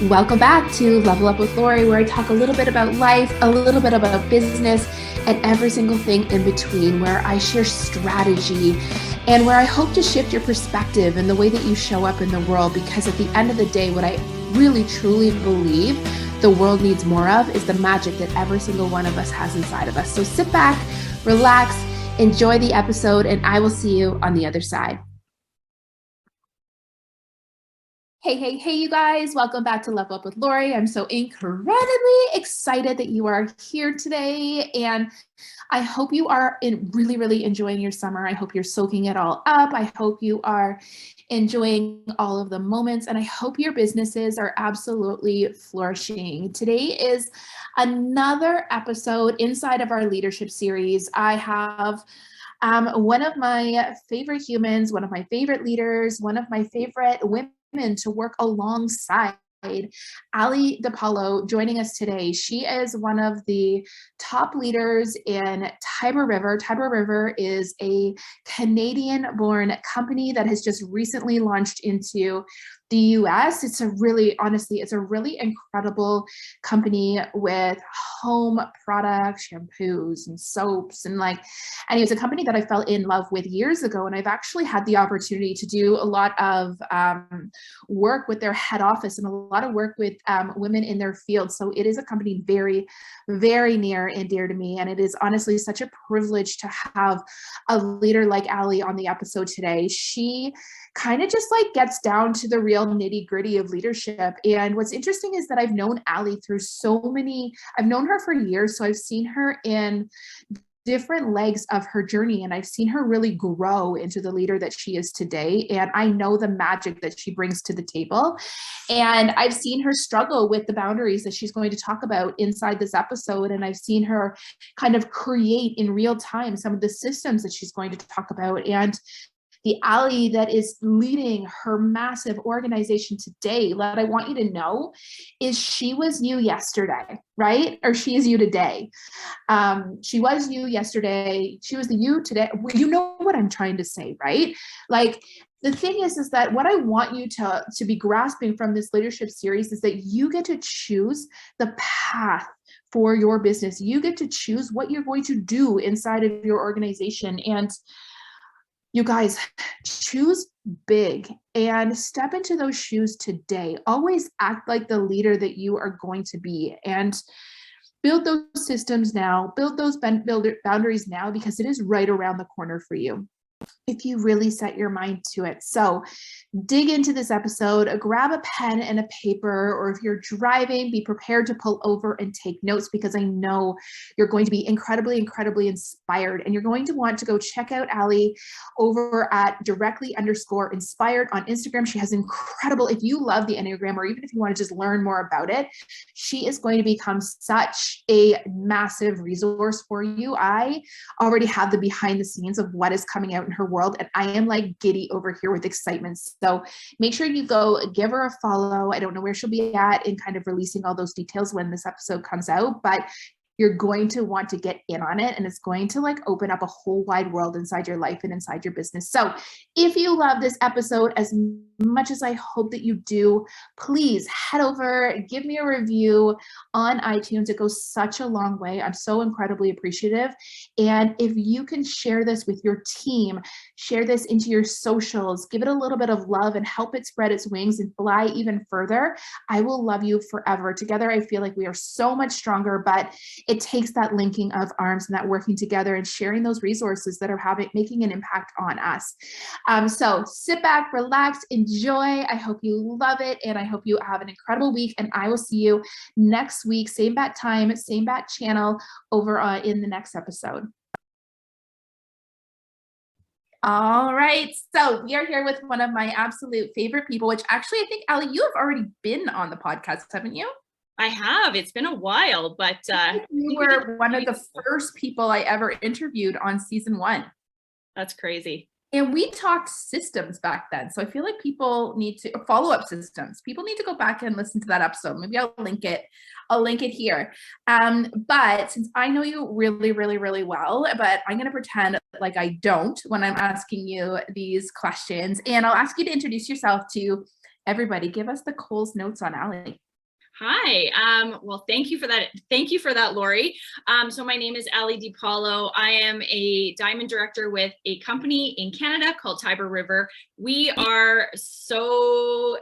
Welcome back to Level Up with Lori, where I talk a little bit about life, a little bit about business, and every single thing in between, where I share strategy and where I hope to shift your perspective and the way that you show up in the world. Because at the end of the day, what I really truly believe the world needs more of is the magic that every single one of us has inside of us. So sit back, relax, enjoy the episode, and I will see you on the other side. Hey, you guys. Welcome back to Level Up with Lori. I'm so incredibly excited that you are here today. And I hope you are really enjoying your summer. I hope you're soaking it all up. I hope you are enjoying all of the moments. And I hope your businesses are absolutely flourishing. Today is another episode inside of our leadership series. I have one of my favorite humans, one of my favorite leaders, one of my favorite women to work alongside, Allie DePaulo, joining us today. She is one of the top leaders in Tiber River. Tiber River is a Canadian-born company that has just recently launched into the US. It's a really incredible company with home products, shampoos and soaps, and it was a company that I fell in love with years ago. And I've actually had the opportunity to do a lot of work with their head office and a lot of work with women in their field. So it is a company very, very near and dear to me. And it is honestly such a privilege to have a leader like Allie on the episode today. She kind of just gets down to the real nitty gritty of leadership. And what's interesting is that I've known Allie I've known her for years. So I've seen her in different legs of her journey, and I've seen her really grow into the leader that she is today. And I know the magic that she brings to the table. And I've seen her struggle with the boundaries that she's going to talk about inside this episode. And I've seen her kind of create in real time some of the systems that she's going to talk about. And the Allie that is leading her massive organization today, that I want you to know is she was you yesterday, right? Or she is you today. She was you yesterday. She was the you today. You know what I'm trying to say, right? The thing is that what I want you to be grasping from this leadership series is that you get to choose the path for your business. You get to choose what you're going to do inside of your organization. And you guys, choose big and step into those shoes today. Always act like the leader that you are going to be, and build those systems now, build those boundaries now, because it is right around the corner for you if you really set your mind to it. So dig into this episode, grab a pen and a paper, or if you're driving, be prepared to pull over and take notes, because I know you're going to be incredibly inspired, and you're going to want to go check out Allie over at directly_inspired on Instagram. She has incredible, if you love the Enneagram, or even if you want to just learn more about it, she is going to become such a massive resource for you. I already have the behind the scenes of what is coming out in her world, and I am giddy over here with excitement. So make sure you go give her a follow. I don't know where she'll be at in kind of releasing all those details when this episode comes out, but you're going to want to get in on it, and it's going to open up a whole wide world inside your life and inside your business. So if you love this episode as much as I hope that you do, please head over, give me a review on iTunes. It goes such a long way. I'm so incredibly appreciative. And if you can share this with your team, share this into your socials, give it a little bit of love and help it spread its wings and fly even further, I will love you forever. Together, I feel like we are so much stronger, but it takes that linking of arms and that working together and sharing those resources that are making an impact on us. So sit back, relax, enjoy. I hope you love it, and I hope you have an incredible week, and I will see you next week, same bat time, same bat channel, over in the next episode. All right, so we are here with one of my absolute favorite people, which actually I think, Allie, you have already been on the podcast, haven't you? I have. It's been a while, but you were one of the first people I ever interviewed on season 1. That's crazy. And we talked systems back then. So I feel like people need to follow up systems. People need to go back and listen to that episode. Maybe I'll link it. I'll link it here. But since I know you really well, but I'm going to pretend like I don't when I'm asking you these questions. And I'll ask you to introduce yourself to everybody. Give us the Cole's notes on Allie. Hi. Well, thank you for that. Thank you for that, Lori. So my name is Allie DePaulo. I am a diamond director with a company in Canada called Tiber River. We are so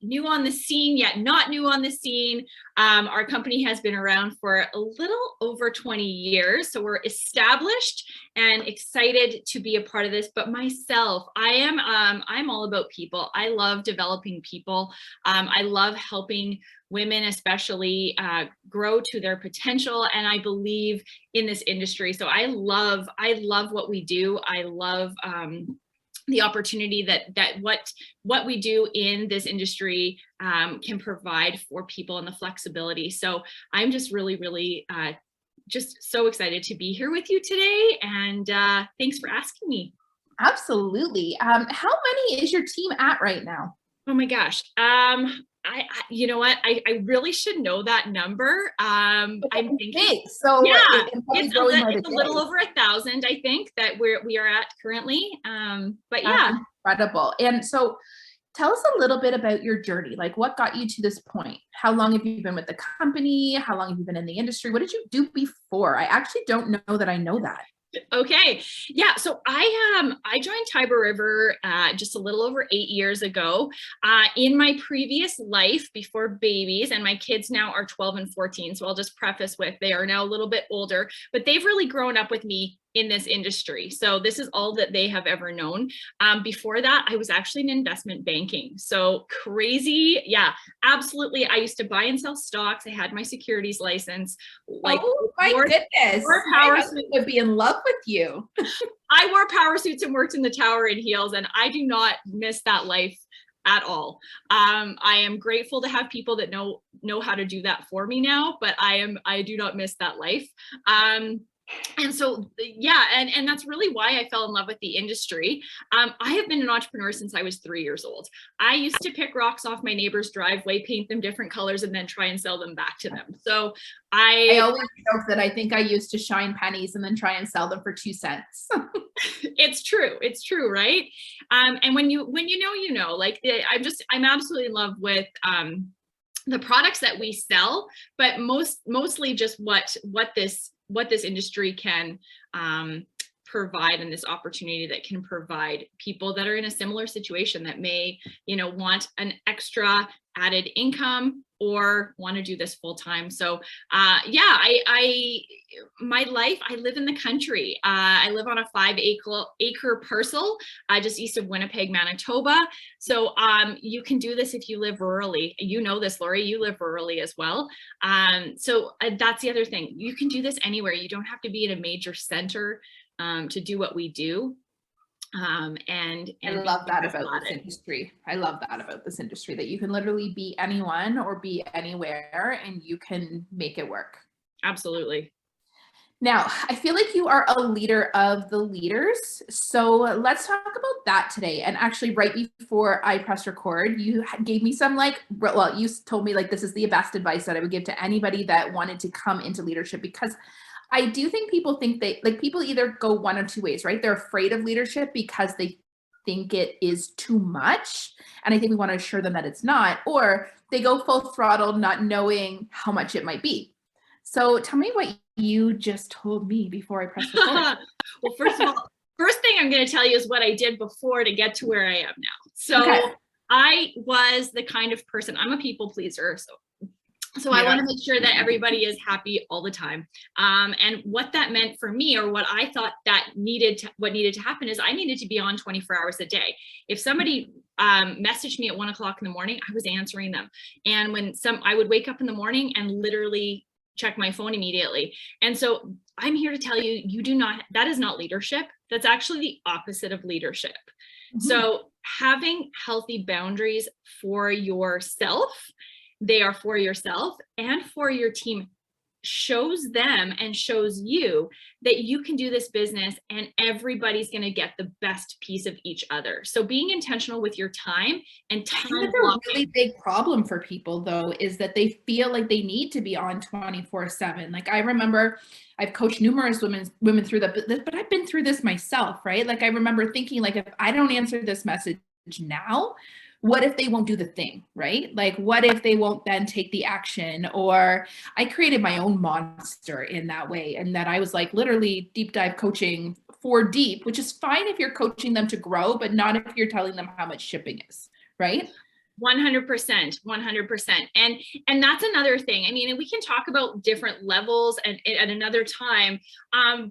new on the scene, yet not new on the scene. Our company has been around for a little over 20 years. So we're established and excited to be a part of this. But myself, I'm all about people. I love developing people. I love helping women especially grow to their potential, and I believe in this industry. So I love what we do. I love the opportunity that what we do in this industry can provide for people, and the flexibility. So I'm just really just so excited to be here with you today, and thanks for asking me. Absolutely. How many is your team at right now? Oh my gosh. You know what? I really should know that number. I'm thinking, big, so yeah, it's it's a little over 1,000, I think, that we are at currently. But yeah. Incredible. And so tell us a little bit about your journey. Like, what got you to this point? How long have you been with the company? How long have you been in the industry? What did you do before? I actually don't know that I know that. Okay. Yeah. So I joined Tiber River just a little over 8 years ago. In my previous life before babies, and my kids now are 12 and 14. So I'll just preface with they are now a little bit older, but they've really grown up with me in this industry. So this is all that they have ever known. Before that, I was actually in investment banking. So crazy. Yeah, absolutely. I used to buy and sell stocks. I had my securities license. Like, oh my goodness. My husband would be in love with you. I wore power suits and worked in the tower in heels, and I do not miss that life at all. I am grateful to have people that know how to do that for me now, but I do not miss that life. And so, yeah, and that's really why I fell in love with the industry. I have been an entrepreneur since I was 3 years old. I used to pick rocks off my neighbor's driveway, paint them different colors, and then try and sell them back to them. So I always joke that I think I used to shine pennies and then try and sell them for 2 cents. It's true, right? And when you know, like I'm absolutely in love with the products that we sell, but mostly just what this industry can provide, and this opportunity that can provide people that are in a similar situation that may, want an extra added income or want to do this full time. So yeah, my life, I live in the country. I live on a 5-acre parcel just east of Winnipeg, Manitoba. So you can do this if you live rurally. You know this, Lori, you live rurally as well. So that's the other thing. You can do this anywhere. You don't have to be in a major center to do what we do. And I love that about this industry. I love that about this industry, that you can literally be anyone or be anywhere and you can make it work. Absolutely. Now, I feel like you are a leader of the leaders. So let's talk about that today. And actually, right before I pressed record, you gave me some you told me this is the best advice that I would give to anybody that wanted to come into leadership, because I do think people think people either go one of two ways, right? They're afraid of leadership because they think it is too much. And I think we want to assure them that it's not, or they go full throttle, not knowing how much it might be. So tell me what you just told me before I pressed record. Well, first of all, first thing I'm going to tell you is what I did before to get to where I am now. So okay. I was the kind of person, I'm a people pleaser. So I want to make sure that everybody is happy all the time. And what that meant for me, or what I thought that needed to happen, is I needed to be on 24 hours a day. If somebody messaged me at 1 o'clock in the morning, I was answering them. And I would wake up in the morning and literally check my phone immediately. And so I'm here to tell you, that is not leadership. That's actually the opposite of leadership. Mm-hmm. So having healthy boundaries for yourself, they are for yourself and for your team, shows them and shows you that you can do this business and everybody's going to get the best piece of each other. So being intentional with your time and time blocking. A really big problem for people, though, is that they feel like they need to be on 24/7. Like, I remember I've coached numerous women through that, but I've been through this myself, right? Like, I remember thinking, if I don't answer this message now, what if they won't do the thing, right? Like, what if they won't then take the action? Or I created my own monster in that way. And that I was like literally deep dive coaching for deep, which is fine if you're coaching them to grow, but not if you're telling them how much shipping is, right? 100%, 100%. And that's another thing. I mean, we can talk about different levels at another time.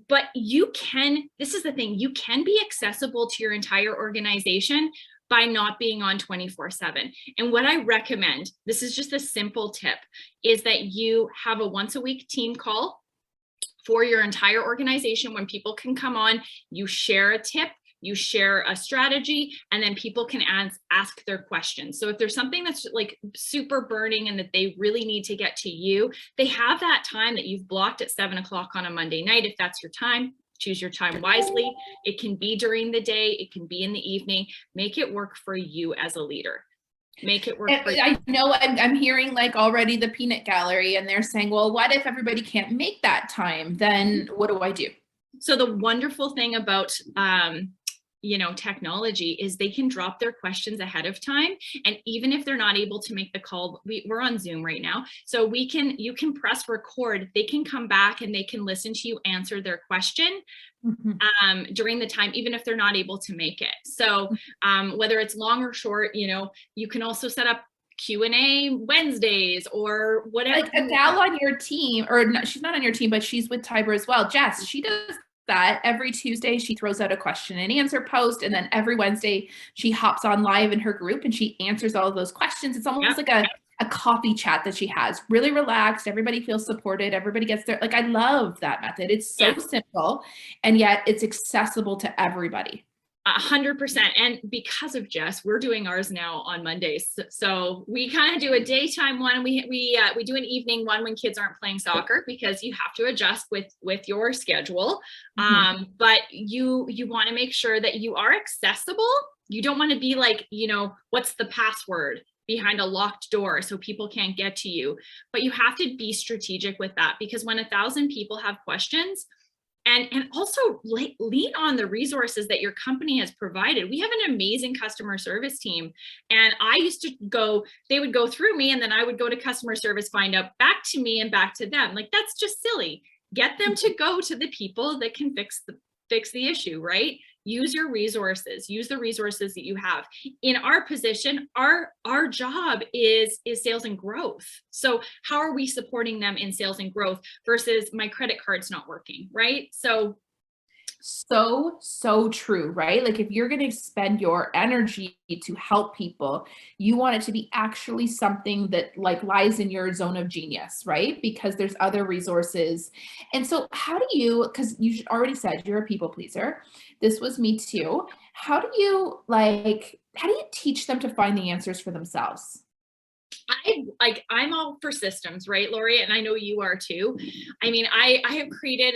But this is the thing, you can be accessible to your entire organization by not being on 24/7. And what I recommend, this is just a simple tip, is that you have a once a week team call for your entire organization when people can come on, you share a tip, you share a strategy, and then people can ask their questions. So if there's something that's like super burning and that they really need to get to you, they have that time that you've blocked at 7 o'clock on a Monday night. If that's your time, choose your time wisely. It can be during the day, it can be in the evening. Make it work for you as a leader. Make it work for you. I know I'm hearing like already the peanut gallery, and they're saying, well, what if everybody can't make that time? Then what do I do? So the wonderful thing about technology is they can drop their questions ahead of time. And even if they're not able to make the call, we're on Zoom right now. So you can press record, they can come back and they can listen to you answer their question during the time, even if they're not able to make it. So whether it's long or short, you can also set up Q&A Wednesdays or whatever. Like a gal on your team, or no, she's not on your team, but she's with Tiber as well. Jess, she does that every Tuesday. She throws out a question and answer post, and then every Wednesday she hops on live in her group and she answers all of those questions. It's almost like a coffee chat that she has, really relaxed. Everybody feels supported. Everybody gets there. Like, I love that method. It's so simple, and yet it's accessible to everybody. 100%. And because of Jess, we're doing ours now on Mondays. So we kind of do a daytime one. We do an evening one when kids aren't playing soccer, because you have to adjust with your schedule. But you want to make sure that you are accessible. You don't want to be like, what's the password behind a locked door so people can't get to you. But you have to be strategic with that, because when 1,000 people have questions, and also lean on the resources that your company has provided. We have an amazing customer service team. And I used to they would go through me, and then I would go to customer service, find out back to me and back to them. Like, that's just silly. Get them to go to the people that can fix the issue, right? Use your resources, use the resources that you have. In our position, our job is sales and growth. So how are we supporting them in sales and growth versus my credit card's not working, right? So true, right? Like, if you're going to spend your energy to help people, you want it to be actually something that like lies in your zone of genius, right? Because there's other resources. And so how do you, because you already said you're a people pleaser. This was me too. How do you teach them to find the answers for themselves? I'm all for systems, right, Lori? And I know you are too. I mean, I have created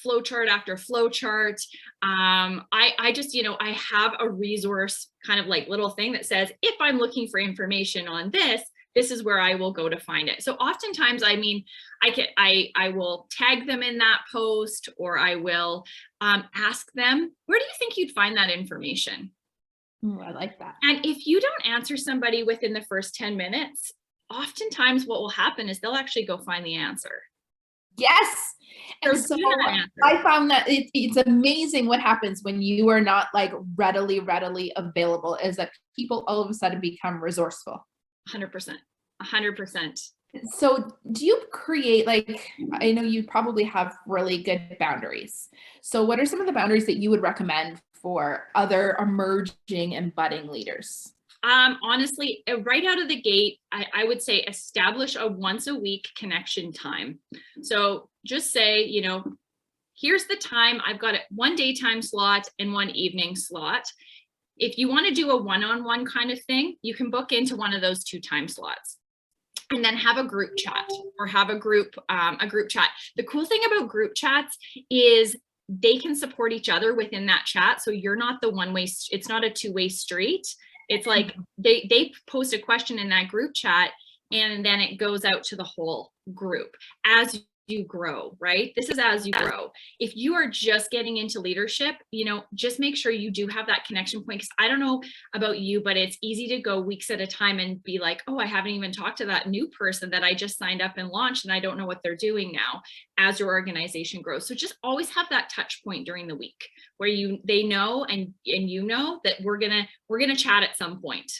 flowchart after flowchart. I just, I have a resource kind of like little thing that says, if I'm looking for information on this is where I will go to find it. So oftentimes, I mean, I will tag them in that post, or I will ask them, where do you think you'd find that information? Ooh, I like that. And if you don't answer somebody within the first 10 minutes, oftentimes what will happen is they'll actually go find the answer. Yes. And so I found that it's amazing what happens when you are not like readily available, is that people all of a sudden become resourceful. 100%. 100%. So do you create, like, I know you probably have really good boundaries. So what are some of the boundaries that you would recommend for other emerging and budding leaders? Honestly, right out of the gate, I would say establish a once a week connection time. So just say, here's the time. I've got one daytime slot and one evening slot. If you want to do a one-on-one kind of thing, you can book into one of those 2 time slots. And then have a group chat, or have a group chat. The cool thing about group chats is they can support each other within that chat. So you're not the one-way, it's not a 2-way street. It's like they post a question in that group chat, and then it goes out to the whole group. As you grow, right? This is as you grow. If you are just getting into leadership, just make sure you do have that connection point. Because I don't know about you, but it's easy to go weeks at a time and be like, oh, I haven't even talked to that new person that I just signed up and launched, and I don't know what they're doing now as your organization grows. So just always have that touch point during the week where they know and you know that we're gonna chat at some point.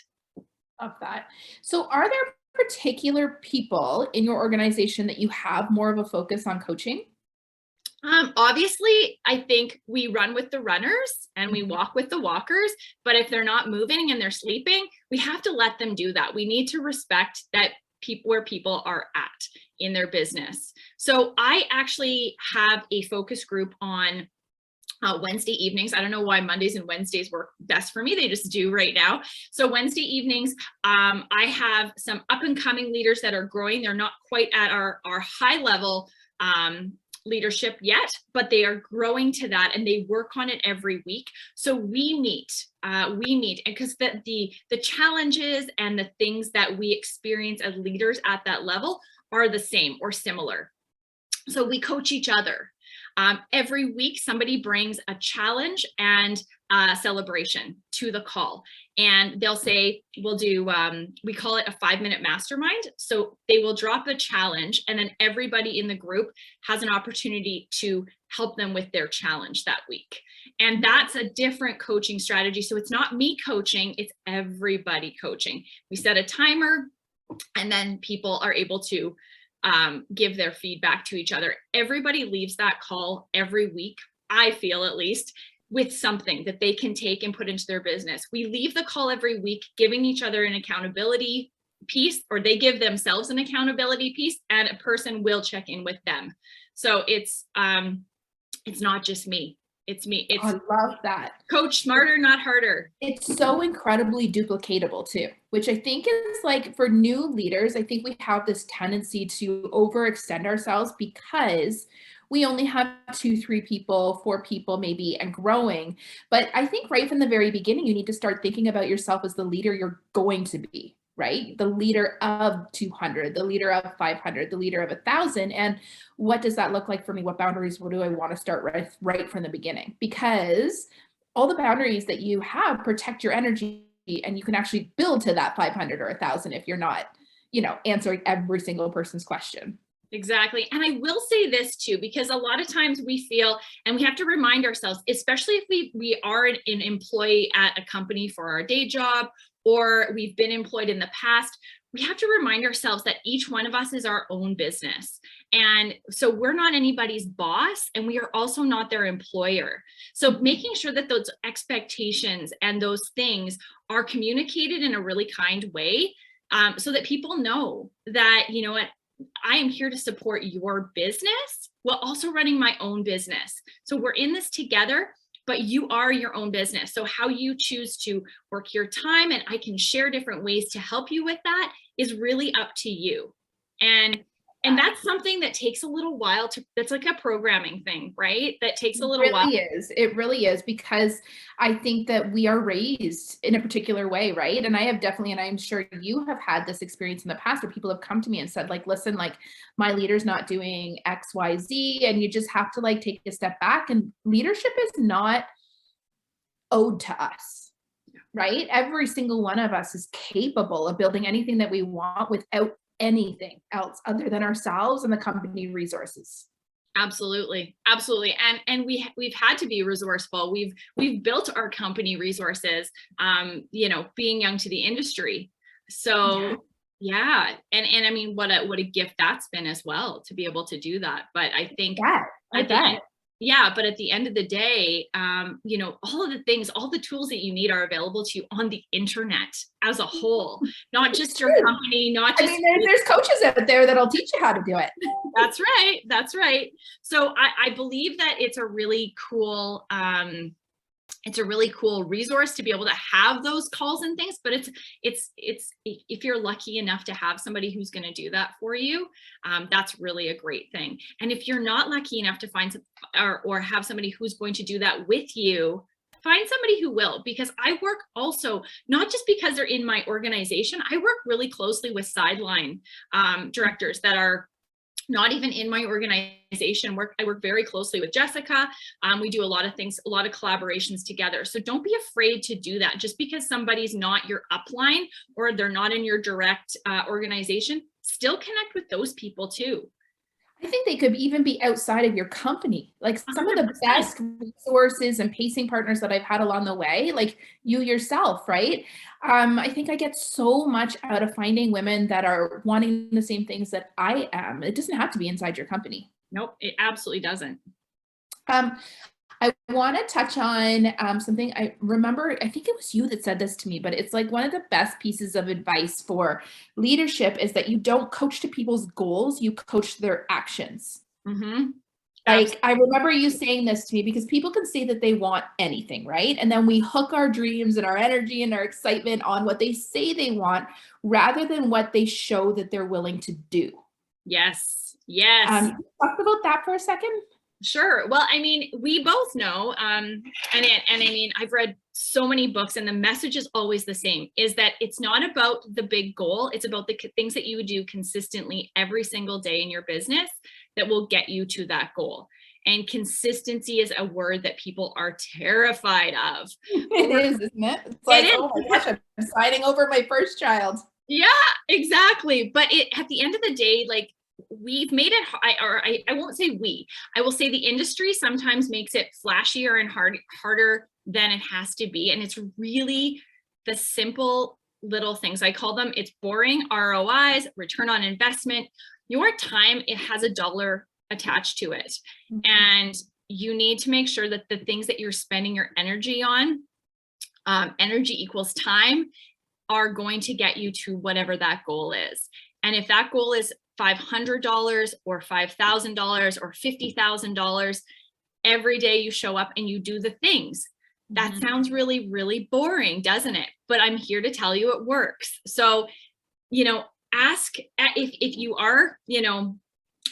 Of that. So are there particular people in your organization that you have more of a focus on coaching? Obviously, I think we run with the runners and we walk with the walkers, but if they're not moving and they're sleeping, we have to let them do that. We need to respect that where people are at in their business. So I actually have a focus group on Wednesday evenings. I don't know why Mondays and Wednesdays work best for me. They just do right now. So Wednesday evenings, I have some up and coming leaders that are growing. They're not quite at our high level leadership yet, but they are growing to that, and they work on it every week. So we meet, because the challenges and the things that we experience as leaders at that level are the same or similar. So we coach each other. Every week, somebody brings a challenge and a celebration to the call, and they'll say, we'll do, we call it a 5-minute mastermind. So they will drop a challenge, and then everybody in the group has an opportunity to help them with their challenge that week. And that's a different coaching strategy. So it's not me coaching, it's everybody coaching. We set a timer, and then people are able to give their feedback to each other. Everybody leaves that call every week, I feel at least, with something that they can take and put into their business. We leave the call every week giving each other an accountability piece, or they give themselves an accountability piece, and a person will check in with them. So it's not just me. It's me. It's, I love that. Coach smarter, not harder. It's so incredibly duplicatable too, which I think is like, for new leaders, I think we have this tendency to overextend ourselves because we only have 2, 3 people, 4 people maybe, and growing. But I think right from the very beginning, you need to start thinking about yourself as the leader you're going to be, right? The leader of 200, the leader of 500, the leader of 1,000. And what does that look like for me? What boundaries do I want to start right from the beginning? Because all the boundaries that you have protect your energy, and you can actually build to that 500 or 1,000 if you're not, answering every single person's question. Exactly. And I will say this too, because a lot of times we feel, and we have to remind ourselves, especially if we are an employee at a company for our day job, or we've been employed in the past, we have to remind ourselves that each one of us is our own business. And so we're not anybody's boss, and we are also not their employer. So making sure that those expectations and those things are communicated in a really kind way, so that people know that, you know what, I am here to support your business while also running my own business. So we're in this together, but you are your own business. So how you choose to work your time, and I can share different ways to help you with that, is really up to you. And that's something that takes a little while that's like a programming thing, right? That takes a little while. It really is, because I think that we are raised in a particular way, right? And I have definitely, and I'm sure you have had this experience in the past where people have come to me and said, like, listen, like, my leader's not doing X, Y, Z, and you just have to like take a step back. And leadership is not owed to us, right? Every single one of us is capable of building anything that we want without anything else other than ourselves and the company resources. Absolutely. And we've had to be resourceful. We've built our company resources, being young to the industry. So yeah. And I mean, what a gift that's been as well, to be able to do that. But I think but at the end of the day, all of the things, all the tools that you need are available to you on the internet as a whole, not just your company, not just. I mean, there's coaches out there that'll teach you how to do it. That's right. That's right. So I believe that it's a really cool, resource to be able to have those calls and things, but it's if you're lucky enough to have somebody who's going to do that for you, that's really a great thing. And if you're not lucky enough to find or have somebody who's going to do that with you, find somebody who will, because I work also, not just because they're in my organization, I work really closely with sideline directors that are not even in my organization. I work very closely with Jessica. We do a lot of things, a lot of collaborations together. So don't be afraid to do that. Just because somebody's not your upline or they're not in your direct organization, still connect with those people too. I think they could even be outside of your company. Like some of the 100%. best resources and pacing partners that I've had along the way, like you yourself, right? I think I get so much out of finding women that are wanting the same things that I am. It doesn't have to be inside your company. Nope, it absolutely doesn't. Um, I want to touch on something I remember. I think it was you that said this to me, but it's like one of the best pieces of advice for leadership is that you don't coach to people's goals, you coach their actions. Mm-hmm. Like, I remember you saying this to me because people can say that they want anything, right? And then we hook our dreams and our energy and our excitement on what they say they want rather than what they show that they're willing to do. Yes. Yes. Talk about that for a second. Sure. Well, I mean, we both know, and I mean, I've read so many books, and the message is always the same: is that it's not about the big goal; it's about the things that you do consistently every single day in your business that will get you to that goal. And consistency is a word that people are terrified of. It is, isn't it? It's like, oh my gosh, I'm signing over my first child. Yeah, exactly. But at the end of the day, like, we've made it, I won't say we, I will say the industry sometimes makes it flashier and harder than it has to be. And it's really the simple little things. I call them, it's boring ROIs, return on investment. Your time, it has a dollar attached to it. Mm-hmm. And you need to make sure that the things that you're spending your energy on, energy equals time, are going to get you to whatever that goal is. And if that goal is $500 or $5,000 or $50,000, every day you show up and you do the things. That mm-hmm. sounds really, really boring, doesn't it? But I'm here to tell you it works. So, ask if you are,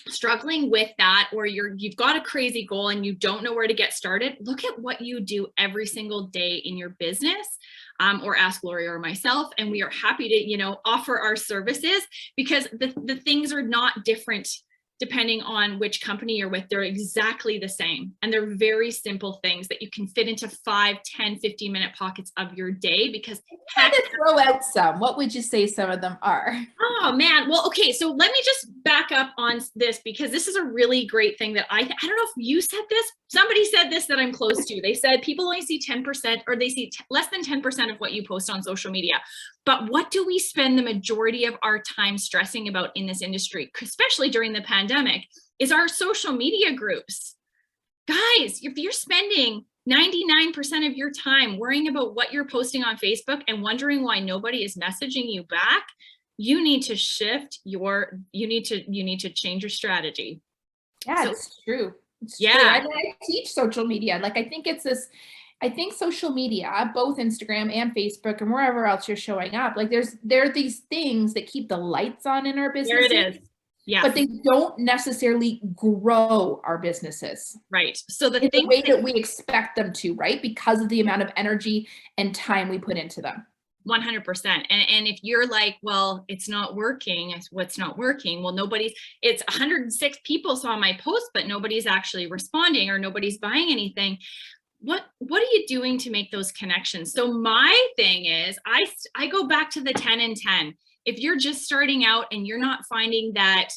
struggling with that, or you've got a crazy goal and you don't know where to get started. Look at what you do every single day in your business. Or ask Lori or myself, and we are happy to, offer our services, because the things are not different depending on which company you're with. They're exactly the same. And they're very simple things that you can fit into 5, 10, 15-minute pockets of your day. Because to throw out some, what would you say some of them are? Oh man. Well, okay. So let me just back up on this, because this is a really great thing that I don't know if you said this, somebody said this that I'm close to. They said people only see 10%, or they see less than 10% of what you post on social media. But what do we spend the majority of our time stressing about in this industry, especially during the pandemic, is our social media groups. Guys, if you're spending 99% of your time worrying about what you're posting on Facebook and wondering why nobody is messaging you back, you need to shift you need to change your strategy. Yeah, it's true. It's true. I teach social media. Like, I think social media, both Instagram and Facebook and wherever else you're showing up, like there are these things that keep the lights on in our business. There it is. Yeah. But they don't necessarily grow our businesses. Right. So the way that we expect them to, right? Because of the amount of energy and time we put into them. 100%. And if you're like, well, it's not working, what's not working? Well, it's 106 people saw my post, but nobody's actually responding, or nobody's buying anything. What are you doing to make those connections? So my thing is, I go back to the 10 and 10. If you're just starting out and you're not finding that,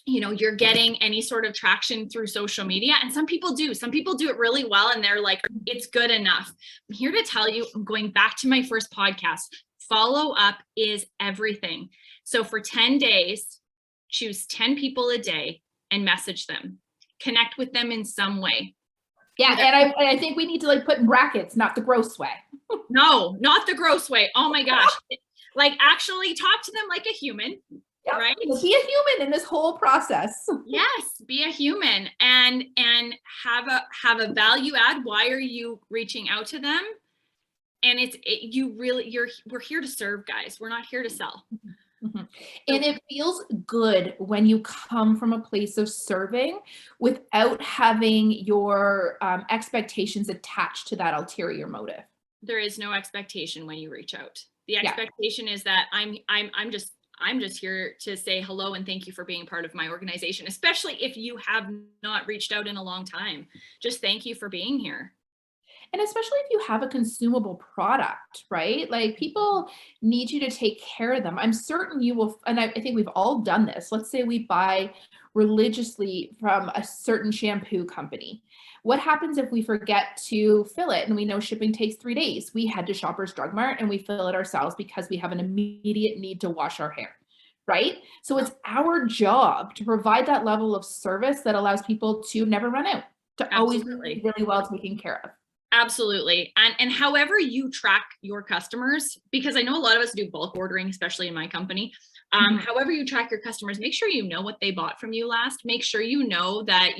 you're getting any sort of traction through social media, and some people do it really well, and they're like, it's good enough. I'm here to tell you, I'm going back to my first podcast, follow up is everything. So for 10 days, choose 10 people a day and message them, connect with them in some way. Yeah, and I think we need to put in brackets, not the gross way. No, not the gross way. Oh my gosh. Like, actually talk to them like a human, yep. Right? Be a human in this whole process. Yes, be a human and have a value add. Why are you reaching out to them? And we're here to serve, guys. We're not here to sell. Mm-hmm. And it feels good when you come from a place of serving without having your expectations attached to that ulterior motive. There is no expectation when you reach out. The expectation is that I'm just here to say hello and thank you for being part of my organization, especially if you have not reached out in a long time. Just thank you for being here. And especially if you have a consumable product, right? Like people need you to take care of them. I'm certain you will, and I think we've all done this. Let's say we buy religiously from a certain shampoo company. What happens if we forget to fill it and we know shipping takes 3 days? We head to Shoppers Drug Mart and we fill it ourselves because we have an immediate need to wash our hair, right? So it's our job to provide that level of service that allows people to never run out, to always be really well taken care of. Absolutely. And however you track your customers, because I know a lot of us do bulk ordering, especially in my company. However you track your customers, make sure you know what they bought from you last. Make sure you know that,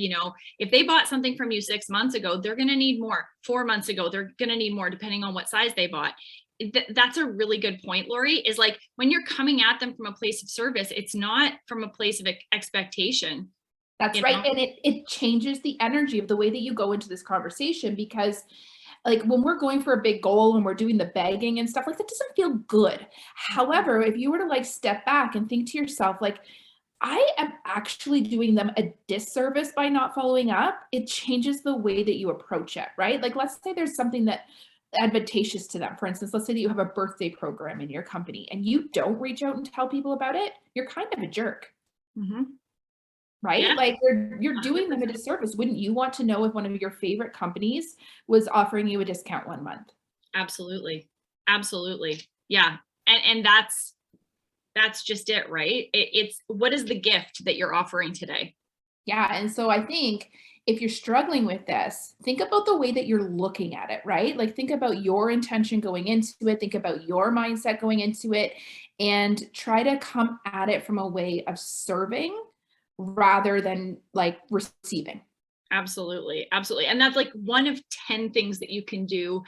if they bought something from you 6 months ago, they're going to need more. 4 months ago, they're going to need more, depending on what size they bought. That's a really good point, Lori, is like when you're coming at them from a place of service, it's not from a place of expectation. That's right. And it changes the energy of the way that you go into this conversation, because like when we're going for a big goal and we're doing the begging and stuff, like that doesn't feel good. However, if you were to like step back and think to yourself, like, I am actually doing them a disservice by not following up, it changes the way that you approach it, right? Like let's say there's something that advantageous to them. For instance, let's say that you have a birthday program in your company and you don't reach out and tell people about it, you're kind of a jerk. Right? Yeah. Like you're doing them a disservice. Wouldn't you want to know if one of your favorite companies was offering you a discount 1 month? Absolutely. Absolutely. Yeah. And that's just it, right? It's what is the gift that you're offering today? Yeah. And so I think if you're struggling with this, think about the way that you're looking at it, right? Like think about your intention going into it, think about your mindset going into it, and try to come at it from a way of serving rather than like receiving. Absolutely. Absolutely. And that's like one of 10 things that you can do,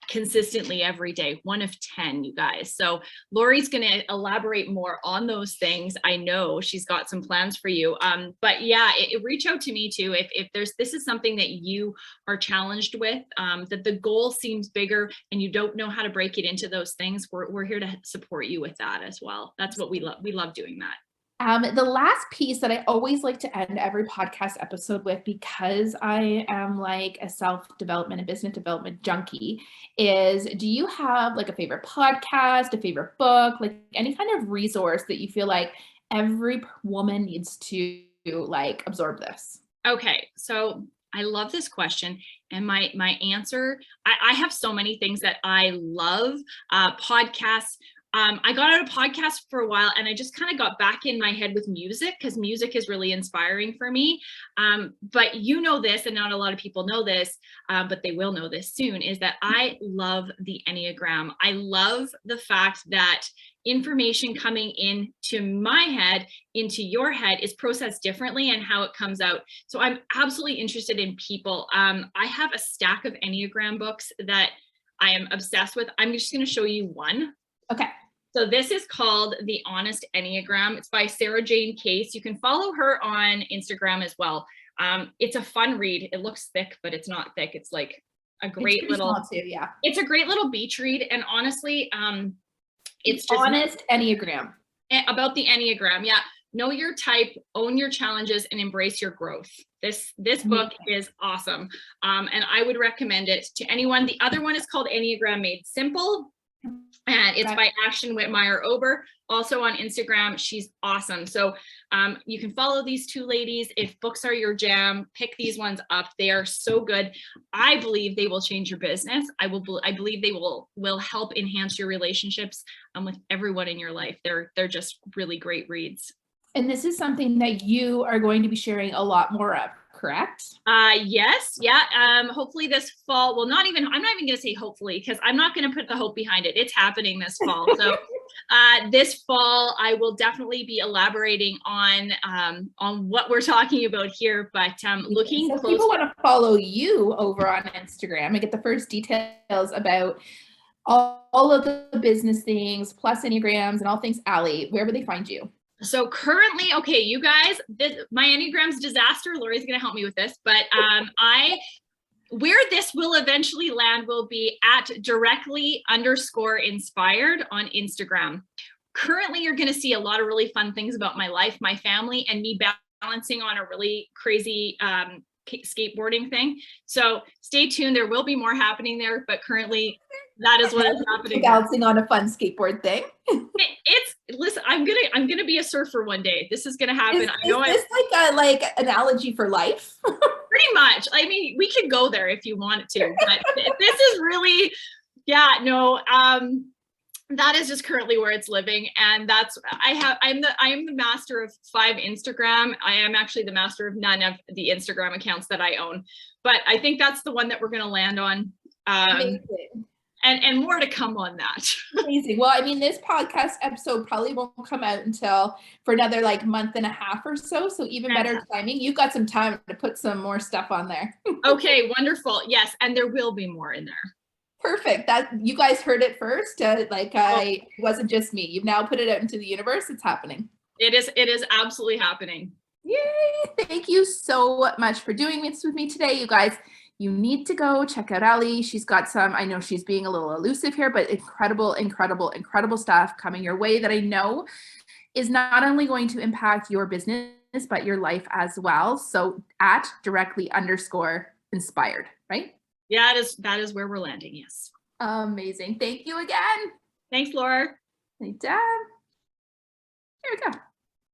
consistently every day. 1 of 10, you guys. So Lori's going to elaborate more on those things. I know she's got some plans for you. But yeah, reach out to me too. If this is something that you are challenged with, that the goal seems bigger and you don't know how to break it into those things, we're here to support you with that as well. That's what we love. We love doing that. The last piece that I always like to end every podcast episode with, because I am like a self-development and business development junkie, is do you have like a favorite podcast, a favorite book, like any kind of resource that you feel like every woman needs to like absorb this? Okay, so I love this question. And my answer, I have so many things that I love. Podcasts. I got out of podcasts for a while and I just kind of got back in my head with music because music is really inspiring for me. But you know this, and not a lot of people know this, but they will know this soon, is that I love the Enneagram. I love the fact that information coming into my head, into your head, is processed differently and how it comes out. So I'm absolutely interested in people. I have a stack of Enneagram books that I am obsessed with. I'm just going to show you one. Okay. So this is called The Honest Enneagram. It's by Sarah Jane Case. You can follow her on Instagram as well. It's a fun read. It looks thick, but it's not thick. It's like a great little, too, yeah. It's a great little beach read. And honestly, it's just Honest Enneagram. About the Enneagram. Yeah. Know your type, own your challenges, and embrace your growth. This book is awesome. And I would recommend it to anyone. The other one is called Enneagram Made Simple. And it's by Ashton Whitmire Ober, also on Instagram. She's awesome. So you can follow these two ladies. If books are your jam, pick these ones up. They are so good. I believe they will change your business. I believe they will help enhance your relationships with everyone in your life. They're just really great reads. And this is something that you are going to be sharing a lot more of, correct? Yes. Yeah. Hopefully this fall. Well, I'm not even going to say hopefully, because I'm not going to put the hope behind it. It's happening this fall. So this fall, I will definitely be elaborating on what we're talking about here, but looking close. People want to follow you over on Instagram and get the first details about all of the business things, plus Enneagrams and all things Allie. Where would they find you? So currently, okay, you guys, my Enneagram's disaster. Lori's going to help me with this, but where this will eventually land will be at directly_inspired on Instagram. currently you're going to see a lot of really fun things about my life, my family, and me balancing on a really crazy skateboarding thing. So stay tuned. There will be more happening there, but currently that is what is happening. Balancing on a fun skateboard thing. Listen, I'm gonna be a surfer one day. This is gonna happen. Is this like an analogy for life? Pretty much. I mean, we could go there if you wanted to, but this is really, yeah, no. That is just currently where it's living, and that's I am the master of 5 Instagram. I am actually the master of none of the Instagram accounts that I own, but I think that's the one that we're going to land on. Amazing. And more to come on that. Amazing. Well, I mean, this podcast episode probably won't come out until for another like month and a half or so. So even better timing. You've got some time to put some more stuff on there. Okay, wonderful. Yes, and there will be more in there. Perfect. That you guys heard it first. It wasn't just me. You've now put it out into the universe. It's happening. It is absolutely happening. Yay. Thank you so much for doing this with me today, you guys. You need to go check out Allie. She's got some, I know she's being a little elusive here, but incredible, incredible, incredible stuff coming your way that I know is not only going to impact your business, but your life as well. So at directly_inspired, right? Yeah, that is where we're landing. Yes. Amazing. Thank you again. Thanks, Laura. Hey, Dad. Here we go.